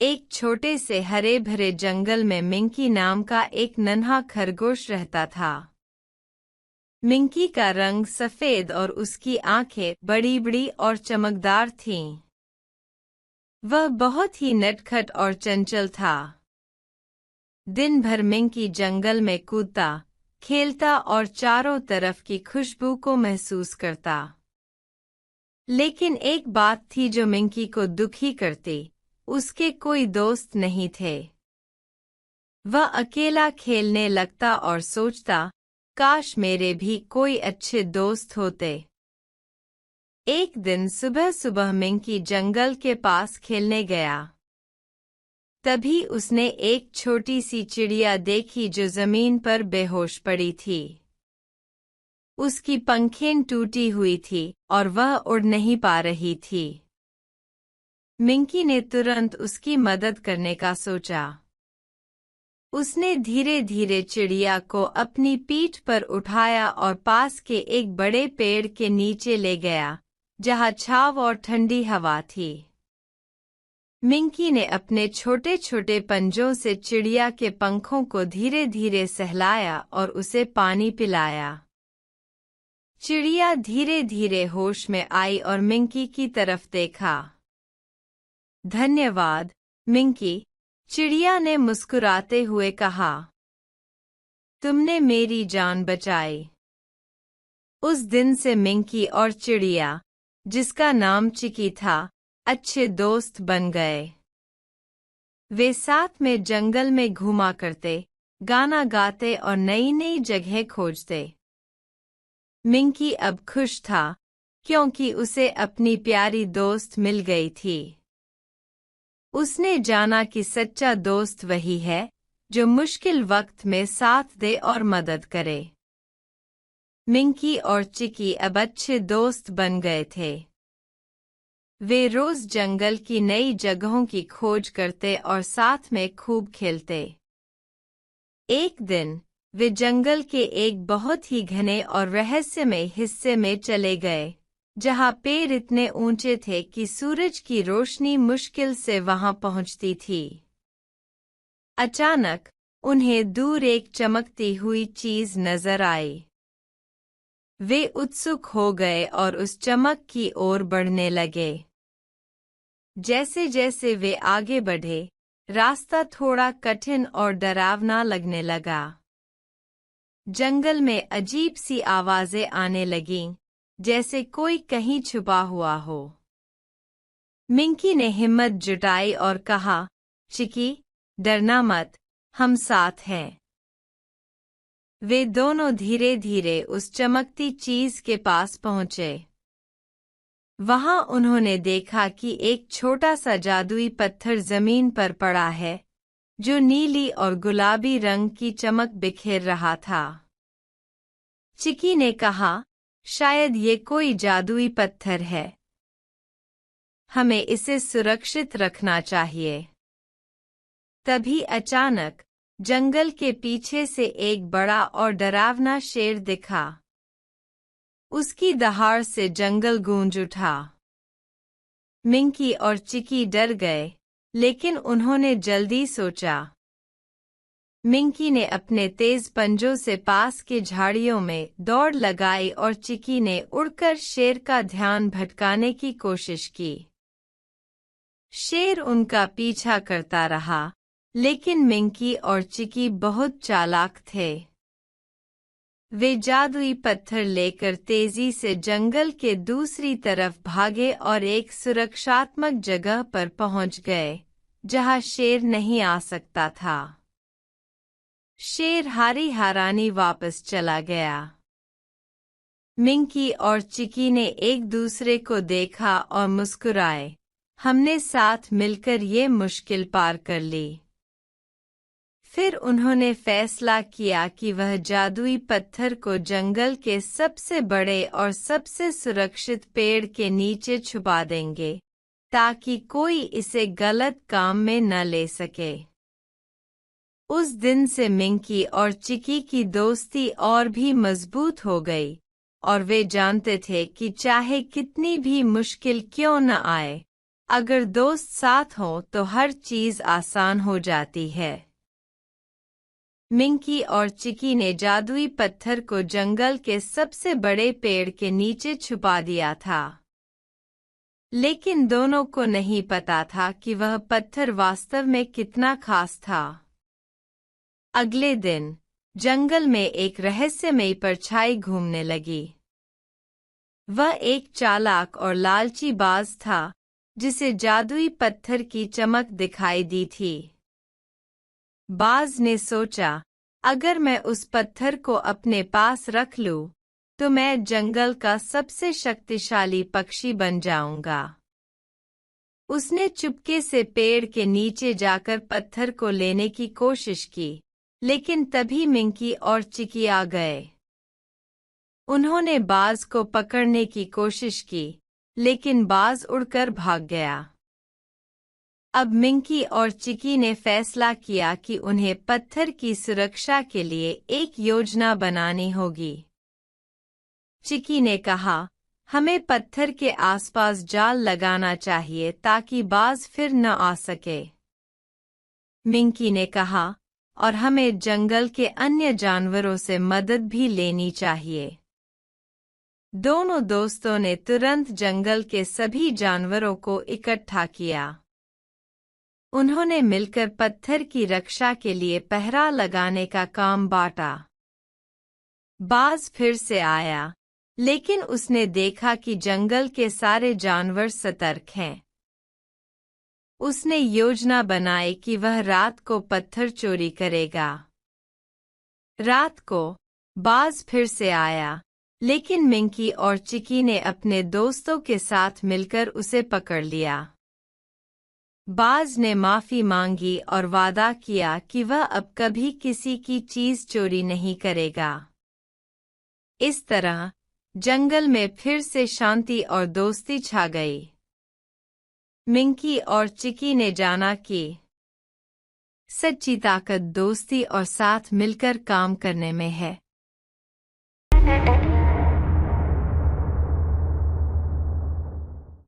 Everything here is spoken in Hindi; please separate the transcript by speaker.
Speaker 1: एक छोटे से हरे भरे जंगल में मिंकी नाम का एक नन्हा खरगोश रहता था। मिंकी का रंग सफेद और उसकी आंखें बड़ी बड़ी और चमकदार थीं। वह बहुत ही नटखट और चंचल था। दिन भर मिंकी जंगल में कूदता, खेलता और चारों तरफ की खुशबू को महसूस करता। लेकिन एक बात थी जो मिंकी को दुखी करती, उसके कोई दोस्त नहीं थे। वह अकेला खेलने लगता और सोचता, काश मेरे भी कोई अच्छे दोस्त होते। एक दिन सुबह सुबह मिंकी जंगल के पास खेलने गया। तभी उसने एक छोटी सी चिड़िया देखी जो जमीन पर बेहोश पड़ी थी। उसकी पंखें टूटी हुई थी और वह उड़ नहीं पा रही थी। मिंकी ने तुरंत उसकी मदद करने का सोचा। उसने धीरे धीरे चिड़िया को अपनी पीठ पर उठाया और पास के एक बड़े पेड़ के नीचे ले गया, जहाँ छांव और ठंडी हवा थी। मिंकी ने अपने छोटे छोटे पंजों से चिड़िया के पंखों को धीरे धीरे सहलाया और उसे पानी पिलाया। चिड़िया धीरे धीरे होश में आई और मिंकी की तरफ देखा। धन्यवाद, मिंकी, चिड़िया ने मुस्कुराते हुए कहा। तुमने मेरी जान बचाई। उस दिन से मिंकी और चिड़िया, जिसका नाम चिकी था, अच्छे दोस्त बन गए। वे साथ में जंगल में घूमा करते, गाना गाते और नई नई जगह खोजते। मिंकी अब खुश था, क्योंकि उसे अपनी प्यारी दोस्त मिल गई थी। उसने जाना कि सच्चा दोस्त वही है, जो मुश्किल वक्त में साथ दे और मदद करे। मिंकी और चिकी अब अच्छे दोस्त बन गए थे। वे रोज जंगल की नई जगहों की खोज करते और साथ में खूब खेलते। एक दिन वे जंगल के एक बहुत ही घने और रहस्यमय हिस्से में चले गए, जहाँ पेड़ इतने ऊंचे थे कि सूरज की रोशनी मुश्किल से वहां पहुंचती थी। अचानक उन्हें दूर एक चमकती हुई चीज नजर आई। वे उत्सुक हो गए और उस चमक की ओर बढ़ने लगे। जैसे जैसे वे आगे बढ़े, रास्ता थोड़ा कठिन और डरावना लगने लगा। जंगल में अजीब सी आवाजें आने लगीं, जैसे कोई कहीं छुपा हुआ हो। मिंकी ने हिम्मत जुटाई और कहा, चिकी, डरना मत, हम साथ हैं। वे दोनों धीरे धीरे उस चमकती चीज के पास पहुंचे। वहां उन्होंने देखा कि एक छोटा सा जादुई पत्थर जमीन पर पड़ा है, जो नीली और गुलाबी रंग की चमक बिखेर रहा था। चिकी ने कहा, शायद ये कोई जादुई पत्थर है। हमें इसे सुरक्षित रखना चाहिए। तभी अचानक जंगल के पीछे से एक बड़ा और डरावना शेर दिखा। उसकी दहाड़ से जंगल गूंज उठा। मिंकी और चिकी डर गए, लेकिन उन्होंने जल्दी सोचा। मिंकी ने अपने तेज पंजों से पास के झाड़ियों में दौड़ लगाई और चिकी ने उड़कर शेर का ध्यान भटकाने की कोशिश की। शेर उनका पीछा करता रहा, लेकिन मिंकी और चिकी बहुत चालाक थे। वे जादुई पत्थर लेकर तेजी से जंगल के दूसरी तरफ भागे और एक सुरक्षात्मक जगह पर पहुंच गए, जहां शेर नहीं आ सकता था। शेर हारी हारानी वापस चला गया। मिंकी और चिकी ने एक दूसरे को देखा और मुस्कुराए। हमने साथ मिलकर ये मुश्किल पार कर ली। फिर उन्होंने फैसला किया कि वह जादुई पत्थर को जंगल के सबसे बड़े और सबसे सुरक्षित पेड़ के नीचे छुपा देंगे, ताकि कोई इसे गलत काम में न ले सके। उस दिन से मिंकी और चिकी की दोस्ती और भी मजबूत हो गई, और वे जानते थे कि चाहे कितनी भी मुश्किल क्यों न आए, अगर दोस्त साथ हो तो हर चीज आसान हो जाती है। मिंकी और चिकी ने जादुई पत्थर को जंगल के सबसे बड़े पेड़ के नीचे छुपा दिया था। लेकिन दोनों को नहीं पता था कि वह पत्थर वास्तव में कितना खास था। अगले दिन जंगल में एक रहस्यमयी परछाई घूमने लगी। वह एक चालाक और लालची बाज था जिसे जादुई पत्थर की चमक दिखाई दी थी। बाज ने सोचा, अगर मैं उस पत्थर को अपने पास रख लूं, तो मैं जंगल का सबसे शक्तिशाली पक्षी बन जाऊंगा। उसने चुपके से पेड़ के नीचे जाकर पत्थर को लेने की कोशिश की, लेकिन तभी मिंकी और चिकी आ गए। उन्होंने बाज को पकड़ने की कोशिश की, लेकिन बाज उड़कर भाग गया। अब मिंकी और चिकी ने फैसला किया कि उन्हें पत्थर की सुरक्षा के लिए एक योजना बनानी होगी। चिकी ने कहा, हमें पत्थर के आसपास जाल लगाना चाहिए ताकि बाज फिर न आ सके। मिंकी ने कहा, और हमें जंगल के अन्य जानवरों से मदद भी लेनी चाहिए। दोनों दोस्तों ने तुरंत जंगल के सभी जानवरों को इकट्ठा किया। उन्होंने मिलकर पत्थर की रक्षा के लिए पहरा लगाने का काम बांटा। बाज फिर से आया, लेकिन उसने देखा कि जंगल के सारे जानवर सतर्क हैं। उसने योजना बनाई कि वह रात को पत्थर चोरी करेगा। रात को बाज फिर से आया, लेकिन मिंकी और चिकी ने अपने दोस्तों के साथ मिलकर उसे पकड़ लिया। बाज ने माफी मांगी और वादा किया कि वह अब कभी किसी की चीज चोरी नहीं करेगा। इस तरह जंगल में फिर से शांति और दोस्ती छा गई। मिंकी और चिकी ने जाना कि सच्ची ताकत दोस्ती और साथ मिलकर काम करने में है।